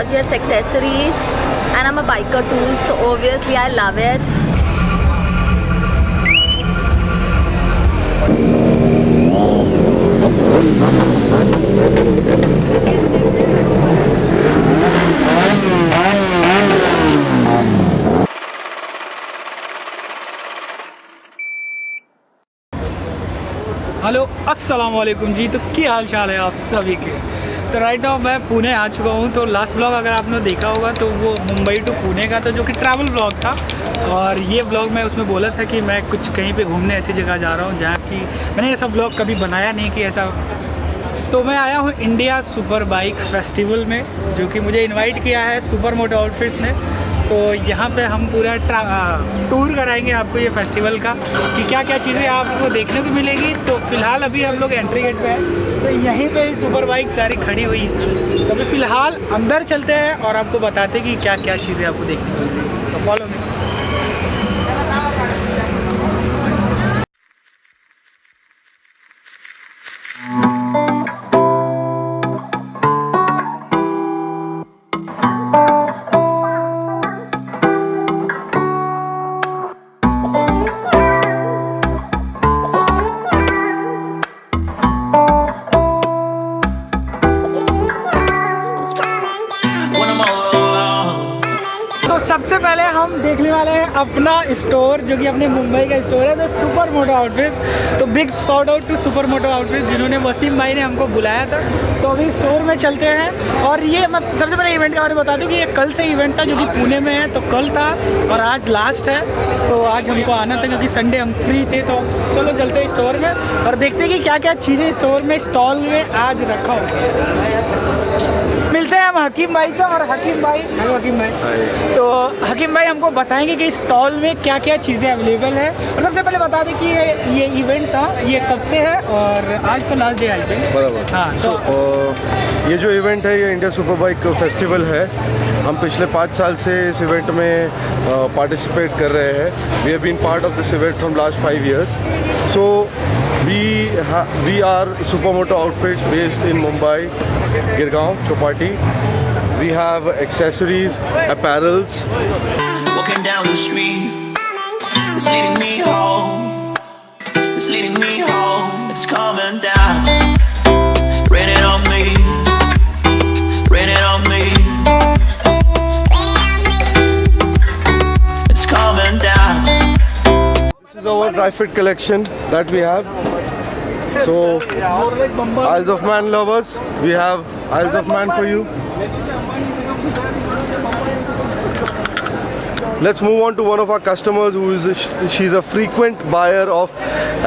gorgeous accessories, and I'm a biker too, so obviously I love it. Hello अस्सलाम वालेकुम जी। तो क्या हाल चाल है आप सभी के। तो राइट नाउ मैं पुणे आ चुका हूँ। तो लास्ट ब्लॉग अगर आपने देखा होगा तो वो मुंबई टू पुणे का था, जो कि ट्रैवल ब्लॉग था। और ये ब्लॉग मैं उसमें बोला था कि मैं कुछ कहीं पे घूमने ऐसी जगह जा रहा हूँ जहाँ की मैंने ऐसा ब्लॉग कभी बनाया नहीं कि ऐसा। तो मैं आया हूँ इंडिया सुपर बाइक फेस्टिवल में, जो कि मुझे इनवाइट किया है सुपर मोटो आउटफिट्स ने। तो यहाँ पे हम पूरा टूर कराएंगे आपको ये फेस्टिवल का, कि क्या क्या चीज़ें आपको देखने को मिलेगी। तो फिलहाल अभी हम लोग एंट्री गेट पे हैं, तो यहीं पे ही सुपर बाइक सारी खड़ी हुई है। तो अभी फ़िलहाल अंदर चलते हैं और आपको बताते हैं कि क्या क्या चीज़ें आपको देखने को मिलेगी। तो फॉलो मी। सबसे पहले हम देखने वाले हैं अपना स्टोर, जो कि अपने मुंबई का स्टोर है, तो सुपर मोटो आउटफिट। तो big shout out to super moto outfit, जिन्होंने वसीम भाई ने हमको बुलाया था। तो अभी स्टोर में चलते हैं। और ये मैं सबसे पहले इवेंट के बारे में बता दूं कि ये कल से इवेंट था, जो कि पुणे में है। तो कल था और आज लास्ट है। तो आज हमको आना था क्योंकि संडे हम फ्री थे। तो चलो चलते हैं स्टोर में और देखते हैं कि क्या क्या चीज़ें स्टोर में स्टॉल में आज रखा हो। मिलते हैं हम हकीम भाई से। और हकीम भाई, हेलो हकीम भाई। तो हकीम भाई हमको बताएंगे कि स्टॉल में क्या क्या चीज़ें अवेलेबल है। और सबसे पहले बता दें कि ये इवेंट था, ये कब से है और आज तो लास्ट डे आई थी। बराबर। हाँ, तो ये जो इवेंट है ये इंडिया सुपर बाइक फेस्टिवल है। हम पिछले 5 साल से इस इवेंट में पार्टिसिपेट कर रहे हैं। We have been part of this event from last 5 years. So we are Supermoto Outfits based in Mumbai, Girgaon, Chowpatty. We have accessories, apparels. Walking down the street, it's leading me home. It's leading me home. It's coming down, raining on me, raining on me. It's coming down. This is our dry fit collection that we have. So, Isles of Man lovers, we have Isles of Man for you. Let's move on to one of our customers who is she's a frequent buyer of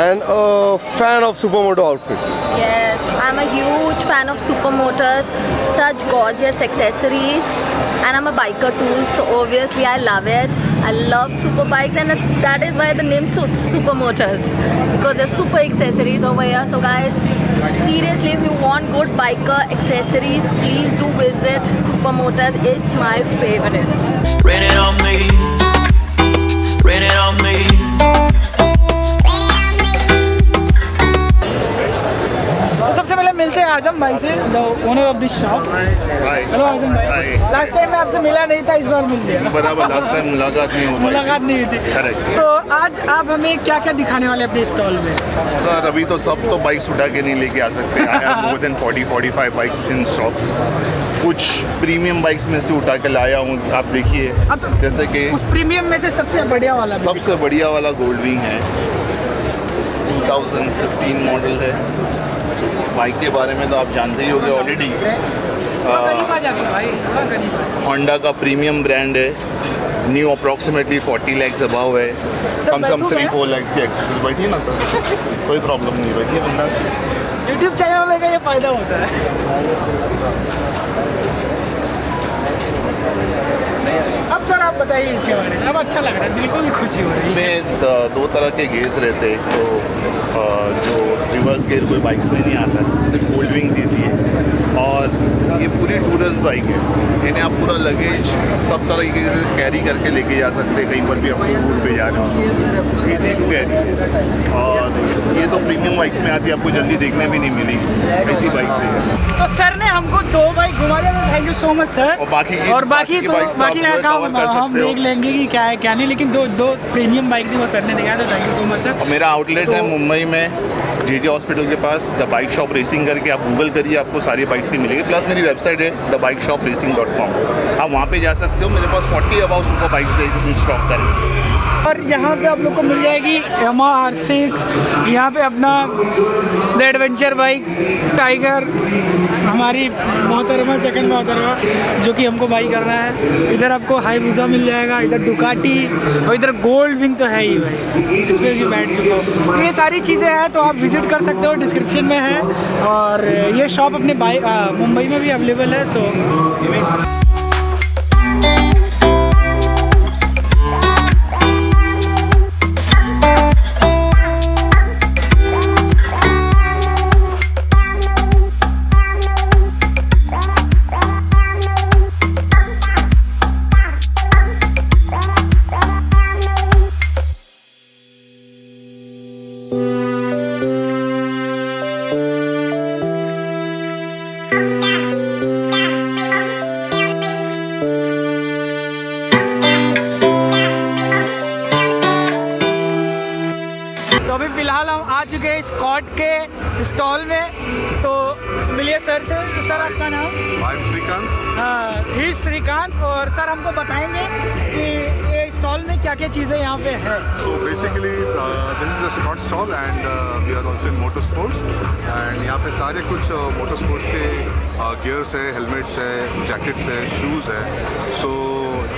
and a fan of Supermoto outfits. Yes, I'm a huge fan of supermotors, such gorgeous accessories, and I'm a biker too, so obviously I love it. I love super bikes, and that is why the name suits supermotors, because there's super accessories over here. So guys, seriously, if you want good biker accessories, please do visit Supermotors. It's my favorite. Raining on me, raining on me. सबसे पहले मिलते हैं आजम भाई से, the owner of this shop. Hello Azam भाई। Last time मैं आपसे मिला नहीं था, इस बार मिल गया। बराबर, लास्ट टाइम मुलाकात नहीं हुई थी। तो आज आप हमें क्या क्या दिखाने वाले अपने स्टॉल में? सर अभी तो सब तो बाइक्स उठा के नहीं लेके आ सकते। I have more than 40-45 bikes in stocks. कुछ प्रीमियम बाइक्स में से उठा के लाया हूँ, आप देखिए। तो जैसे कि उस प्रीमियम में से सबसे बढ़िया वाला गोल्डविंग है, 2015 मॉडल है। बाइक के बारे में तो आप जानते ही होंगे ऑलरेडी। होंडा का प्रीमियम ब्रांड है। न्यू अप्रॉक्सीमेटली 40 lakhs अबाव है। कम से कम 3-4 lakhs की एक्सेस। बैठिए ना सर, कोई प्रॉब्लम नहीं, बैठिए बिंदास। यूट्यूब चैनल का ये फ़ायदा होता है। अब सर आप बताइए इसके बारे में। है, अब अच्छा लग रहा है, दिल को भी खुशी हो रही है। इसमें दो तरह के गेयर्स रहते हैं। एक तो जो रिवर्स गेयर कोई बाइक्स में नहीं आता है, सिर्फ गोल्डविंग देती है। और ये पूरी टूरिस्ट बाइक है, यानी आप पूरा लगेज सब तरीके से कैरी करके लेके जा सकते हैं कहीं पर भी आपको टूर पे जा रहे हो, ईजी टू कैरी। और ये तो प्रीमियम बाइक्स में आती है, आपको जल्दी देखने भी नहीं मिलेगी ऐसी बाइक से। तो सर ने हमको 2 बाइक घुमा दिया, thank you so much sir. और बाकी बाकी का काम हम देख लेंगे कि क्या है क्या नहीं, लेकिन दो प्रीमियम बाइक थी वो सर ने दिखाया, तो thank you so much sir. और मेरा आउटलेट है मुंबई में जे हॉस्पिटल के पास, द बाइक शॉप रेसिंग करके आप गूगल करिए, आपको सारी बाइक्स ही मिलेगी। प्लस मेरी वेबसाइट है thebikeshopracing.com, आप वहाँ पे जा सकते हो। मेरे पास 40 अबाउट सुपर बाइक्स है स्टॉक करें। और यहाँ पे आप लोग को मिल जाएगी Yamaha R6, यहाँ पे अपना द एडवेंचर बाइक टाइगर, हमारी मोहतरमा सेकंड मोहतरमा जो कि हमको बाई करना है। इधर आपको हाईबुसा मिल जाएगा, इधर डुकाटी, और इधर गोल्ड विंग तो है ही भाई, इस पर भी बैठ चुका हूँ। तो ये सारी चीज़ें हैं, तो आप विजिट कर सकते हो, डिस्क्रिप्शन में है। और ये शॉप अपने मुंबई में भी अवेलेबल है। तो अभी फ़िलहाल हम आ चुके हैं स्कॉट के स्टॉल में, तो मिलिए सर से। सर आपका नाम? श्रीकांत। ही श्रीकांत। और सर हमको बताएंगे कि ये स्टॉल में क्या क्या चीज़ें यहाँ पे है। So basically this is a Scott stall and we are also in motorsports and यहाँ पे सारे कुछ motorsports के gears है, helmets है, jackets है, shoes है। So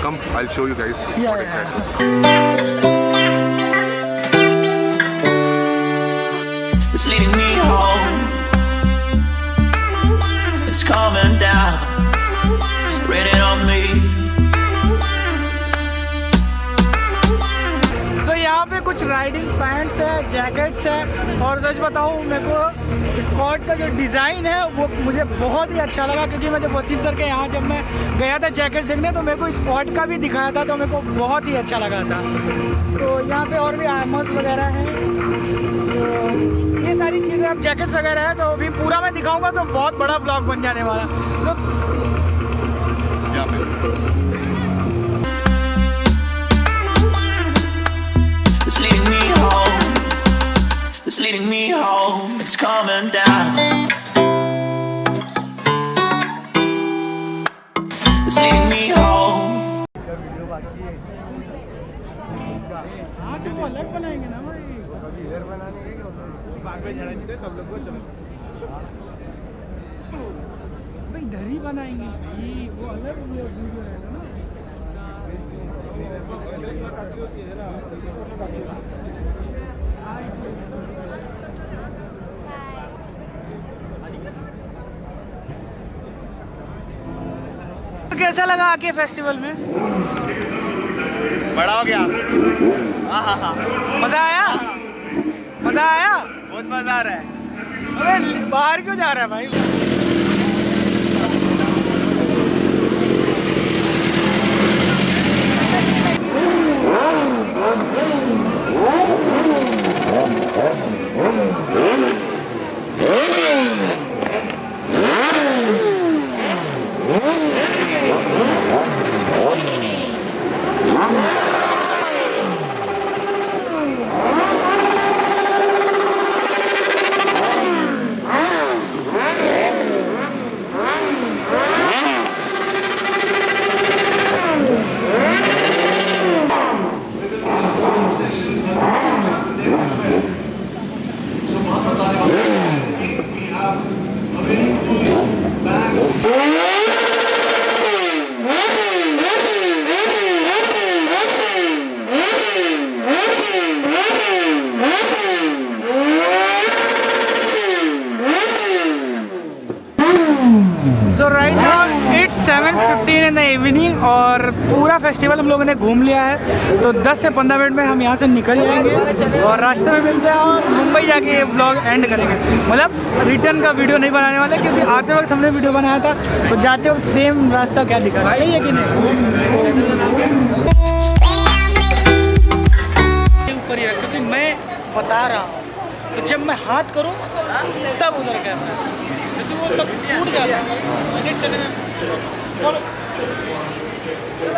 come, I'll show you guys what exactly. It's leading me home. It's coming down, raining on me. सो यहाँ पे कुछ राइडिंग पैंट्स है, जैकेट्स है। और सच बताऊँ, मेरे को स्कॉट का जो डिज़ाइन है वो मुझे बहुत ही अच्छा लगा, क्योंकि मैं जब वसीम सर के यहाँ जब मैं गया था जैकेट देखने, तो मेरे को स्कॉट का भी दिखाया था, तो मेरे को बहुत ही अच्छा लगा था। तो यहाँ पे और भी आर्मर्स वगैरह हैं, तो ये सारी चीज़ें, अब जैकेट्स वगैरह है। तो अभी पूरा मैं दिखाऊंगा तो बहुत बड़ा ब्लॉग बन जाने वाला। तो It's leading me home. It's leading me home. It's coming down. It's leading me home. हाँ तो वो अलग बनाएंगे ना भाई, इधर बनाने बाद में झड़ेंगे सब लोग को। चलो भाई इधर ही बनाएंगे भाई, वो अलग वीडियो रहेगा ना। तो कैसा लगा आके फेस्टिवल में? बड़ा हो गया। मजा आया? मजा आया? बहुत मजा आ रहा है। अबे बाहर क्यों जा रहा है भाई? So right now it's 7:15 in the evening और पूरा फेस्टिवल हम लोगों ने घूम लिया है। तो 10 से 15 मिनट में हम यहाँ से निकल जाएंगे और रास्ते में मिलते हैं और मुंबई जाके ये ब्लॉग एंड करेंगे। मतलब रिटर्न का वीडियो नहीं बनाने वाले क्योंकि आते वक्त हमने वीडियो बनाया था, तो जाते वक्त सेम रास्ता क्या दिखा रहा है, सही है कि नहीं? ऊपर ही क्योंकि मैं बता रहा हूँ, तो जब मैं हाथ करूँ तब उधर कैमरा, क्योंकि वो तब टूट जाता है एडिट करने में।